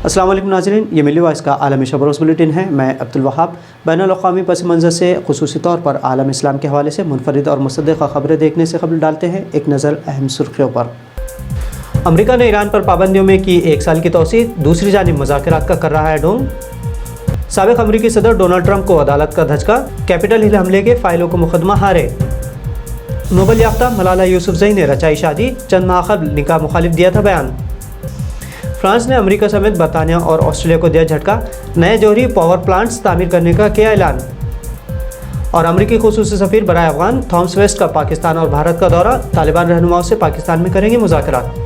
अस्सलाम वालेकुम नाज़रीन, ये मिली वॉइस का आलमी खबरों बुलेटिन है। मैं अब्दुल वहाब। बैनुल-अक़वामी पस मंज़र से ख़ुसूसी तौर पर आलम इस्लाम के हवाले से मुनफरिद और मुसद्दक़ा ख़बरें देखने से कबल डालते हैं एक नज़र अहम सुर्ख़ियों पर। अमरीका ने ईरान पर पाबंदियों में की 1 साल की तोसी, दूसरी जानिब मुज़ाकरात का कर रहा है ढोंग। साबिक़ अमरीकी सदर डोनाल्ड ट्रंप को अदालत का धचका, कैपिटल हिल हमले के फ़ाइलों को मुकदमा हारे। नोबल याफ्ता मलाला यूसुफ़ज़ई ने रचाई शादी, चंद माह क़ब्ल निकाह मुखालिफ दिया था बयान। फ्रांस ने अमेरिका समेत बरतानिया और ऑस्ट्रेलिया को दिया झटका, नए जौहरी पावर प्लांट्स तामीर करने का किया ऐलान। और अमेरिकी ख़ुसूसी सफ़ीर बराए अफ़गान थॉमस वेस्ट का पाकिस्तान और भारत का दौरा, तालिबान रहनुमाओं से पाकिस्तान में करेंगे मुज़ाकरात।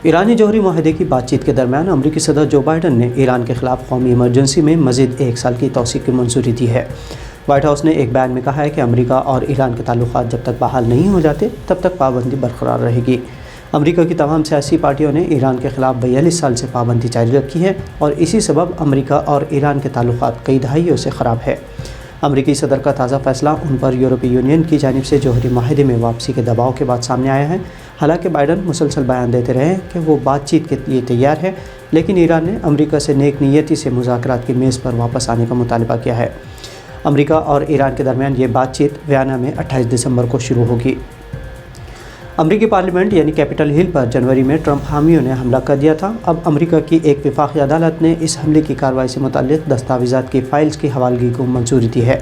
ईरानी जौहरी माहदे की बातचीत के दरमियान अमरीकी सदर जो बाइडन ने ईरान के ख़िलाफ़ कौमी इमरजेंसी में मज़ीद 1 साल की तौसीक़ की मंजूरी दी है। वाइट हाउस ने एक बयान में कहा है कि अमरीका और ईरान के ताल्लुकात जब तक बहाल नहीं हो जाते तब तक पाबंदी बरकरार रहेगी। अमरीका की तमाम सियासी पार्टियों ने ईरान के ख़िलाफ़ 42 साल से पाबंदी जारी रखी है और इसी सबब अमरीका और ईरान के ताल्लुकात कई दहाइयों से ख़राब है। अमरीकी सदर का ताज़ा फ़ैसला उन पर यूरोपीय यूनियन की जानिब से जौहरी माहदे में वापसी के दबाव के बाद सामने आया है। हालांकि बाइडन मुसलसल बयान देते रहे कि वो बातचीत के लिए तैयार है, लेकिन ईरान ने अमरीका से नेक नीयती से मुज़ाकरात की मेज़ पर वापस आने का मुतालबा किया है। अमरीका और ईरान के दरमियान ये बातचीत वियना में 28 दिसंबर को शुरू होगी। अमरीकी पार्लियामेंट यानी कैपिटल हिल पर जनवरी में ट्रंप हामियों ने हमला कर दिया था। अब अमरीका की एक वफाकी अदालत ने इस हमले की कार्रवाई से मुतल्लिक़ दस्तावेज़ात की फ़ाइल्स की हवालगी को मंजूरी दी है।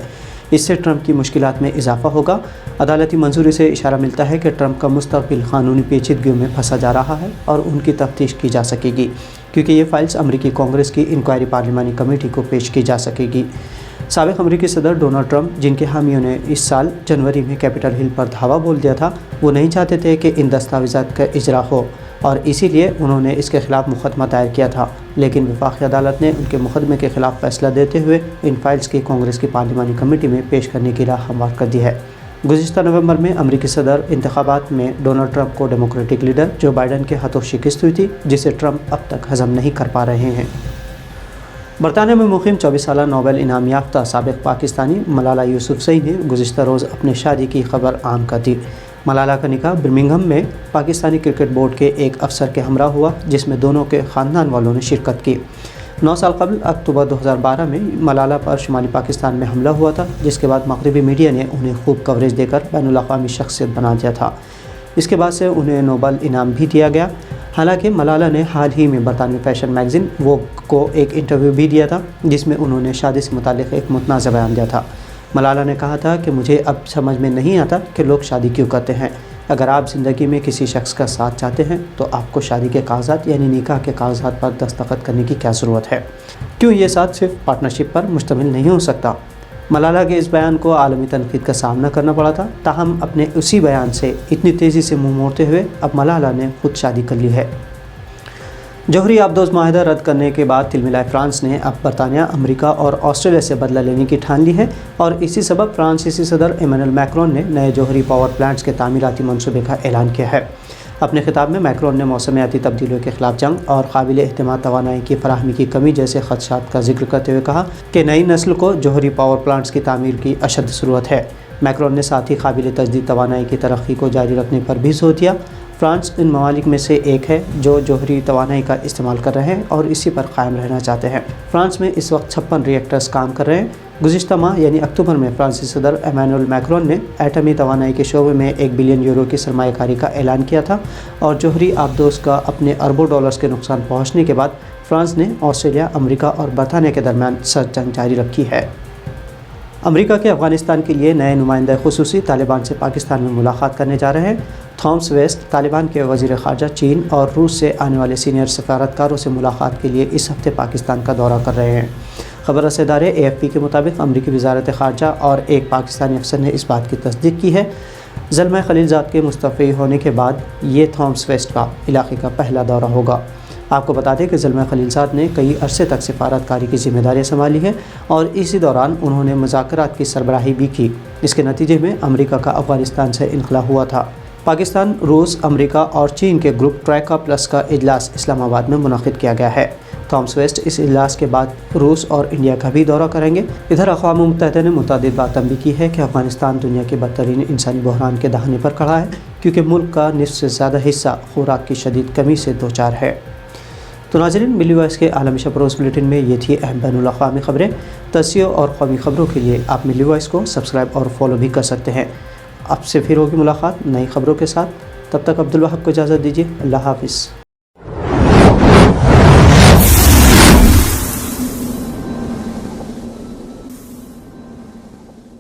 इससे ट्रंप की मुश्किलात में इजाफा होगा। अदालती मंजूरी से इशारा मिलता है कि ट्रंप का मुस्तक़बिल क़ानूनी पेचीदगियों में फंसा जा रहा है और उनकी तफ्तीश की जा सकेगी, क्योंकि ये फ़ाइल्स अमरीकी कांग्रेस की इंक्वायरी पार्लिमानी कमेटी को पेश की जा सकेगी। साबिक़ अमरीकी सदर डोनाल्ड ट्रंप, जिनके हामियों ने इस साल जनवरी में कैपिटल हिल पर धावा बोल दिया था, वो नहीं चाहते थे कि इन दस्तावेज़ात का इजरा हो और इसीलिए उन्होंने इसके ख़िलाफ़ मुकदमा दायर किया था। लेकिन वफाकी अदालत ने उनके मुकदमे के ख़िलाफ़ फ़ैसला देते हुए इन फ़ाइल्स की कांग्रेस की पार्लिमानी कमेटी में पेश करने की राह हमवार कर दी है। गुज़िश्ता नवंबर में अमरीकी सदर इंतखाबात में डोनाल्ड ट्रंप को डेमोक्रेटिक लीडर जो बाइडन के हाथों शिकस्त हुई थी, जिसे ट्रंप अब तक हज़म नहीं कर पा रहे हैं। बरतानिया में मुक़ीम 24 साला नोबेल इनाम याफ्ता साबिक़ पाकिस्तानी मलाला यूसुफ़ज़ई ने गुज़िश्ता रोज़ अपने शादी की खबर आम कर दी। मलाला का निकाह बर्मिंघम में पाकिस्तानी क्रिकेट बोर्ड के एक अफसर के हमरा हुआ, जिसमें दोनों के ख़ानदान वालों ने शिरकत की। 9 साल कबल अक्टूबर 2012 में मलाला पर शुमाली पाकिस्तान में हमला हुआ था, जिसके बाद मग़रिबी मीडिया ने उन्हें खूब कवरेज देकर बैनुल-अक़वामी शख्सियत बना दिया था। इसके बाद से उन्हें नोबेल इनाम भी दिया गया। हालांकि मलाला ने हाल ही में बरतानवी फ़ैशन मैगज़ीन वोग को एक इंटरव्यू भी दिया था, जिसमें उन्होंने शादी से मुताल्लिक़ एक मुतनाज़ बयान दिया था। मलाला ने कहा था कि मुझे अब समझ में नहीं आता कि लोग शादी क्यों करते हैं। अगर आप ज़िंदगी में किसी शख्स का साथ चाहते हैं तो आपको शादी के कागज़ात यानी निकाह के कागज़ात पर दस्तखत करने की क्या ज़रूरत है? क्यों ये साथ सिर्फ पार्टनरशिप पर मुश्तमिल नहीं हो सकता? मलाला के इस बयान को आलमी तनक़ीद का सामना करना पड़ा था। ताहम अपने उसी बयान से इतनी तेज़ी से मुँह मोड़ते हुए अब मलाला ने खुद शादी कर ली है। जौहरी आबदोज़ माहिदा रद्द करने के बाद तिलमिलाए फ्रांस ने अब बरतानिया, अमरीका और ऑस्ट्रेलिया से बदला लेने की ठान ली है और इसी सबब फ्रांसीसी सदर इमैनुअल मैक्रोन ने नए जौहरी पावर प्लांट्स के तामीराती मंसूबे का ऐलान किया है। अपने खिताब में मैक्रोन ने मौसमियाती तब्दीलियों के ख़िलाफ़ जंग और काबिल एहतमाद तवानाई की फराहमी की कमी जैसे ख़दशात का जिक्र करते हुए कहा कि नई नस्ल को जौहरी पावर प्लांट्स की तामीर की अशद ज़रूरत है। मैक्रोन ने साथ ही काबिल तजदीद तवानाई की तरक्की को जारी रखने पर भी जोर दिया। फ्रांस इन ममालिक में से एक है जो जौहरी तवानाई का इस्तेमाल कर रहे हैं और इसी पर कायम रहना चाहते हैं। फ्रांस में इस वक्त 56 रिएक्टर्स काम कर रहे हैं। गुज़िश्ता माह यानी अक्टूबर में फ्रांसीसी सदर इमैनुअल मैक्रोन ने एटमी तवानाई के शोबे में 1 बिलियन यूरो की सरमायाकारी का ऐलान किया था और जौहरी आबदोज़ का अपने अरबों डॉलर्स के नुकसान पहुँचने के बाद फ्रांस ने ऑस्ट्रेलिया, अमरीका और बरतानिया के दरमियान सर्द जंग जारी रखी है। अमरीका के अफ़गानिस्तान के लिए नए नुमाइंदा ख़ुसूसी तालिबान से पाकिस्तान में मुलाकात करने जा रहे हैं। थॉमस वेस्ट तालिबान के वज़ीर ख़ारजा चीन और रूस से आने वाले सीनियर सफ़ारतकारों से मुलाकात के लिए इस हफ़्ते पाकिस्तान का दौरा कर रहे हैं। ख़बर रसेदारे AFP के मुताबिक अमरीकी वज़ारत ख़ारजा और एक पाकिस्तानी अफसर ने इस बात की तस्दीक की है। ज़ल्मा खलीलज़ाद के मुस्तफ़ी होने के बाद ये थॉमस वेस्ट का इलाक़े का पहला दौरा होगा। आपको बता दें कि ज़ल्मा खलीलज़ाद ने कई अरसे तक सिफारतकारी की जिम्मेदारियाँ संभाली है और इसी दौरान उन्होंने मुज़ाकरात की सरबराही भी की। इसके नतीजे में अमरीका का अफ़गानिस्तान से इनखला हुआ था। پاکستان، روس، امریکہ اور چین کے گروپ ٹرائیکا پلس کا اجلاس اسلام آباد میں منعقد کیا گیا ہے۔ تھامس ویسٹ اس اجلاس کے بعد روس اور انڈیا کا بھی دورہ کریں گے۔ ادھر اقوام متحدہ نے متعدد بار تنبیہ کی ہے کہ افغانستان دنیا کے بدترین انسانی بحران کے دہانے پر کھڑا ہے، کیونکہ ملک کا نصف سے زیادہ حصہ خوراک کی شدید کمی سے دوچار ہے۔ تو ناظرین، ملی وائس کے عالمی شب روز بلیٹن میں یہ تھی اہم بین الاقوامی خبریں۔ تصحیح اور قومی خبروں کے لیے آپ ملی وائس کو سبسکرائب اور فالو بھی کر سکتے ہیں۔ اب سے پھر ہوگی ملاقات نئی خبروں کے ساتھ، تب تک عبدالوہاب کو اجازت دیجیے۔ اللہ حافظ۔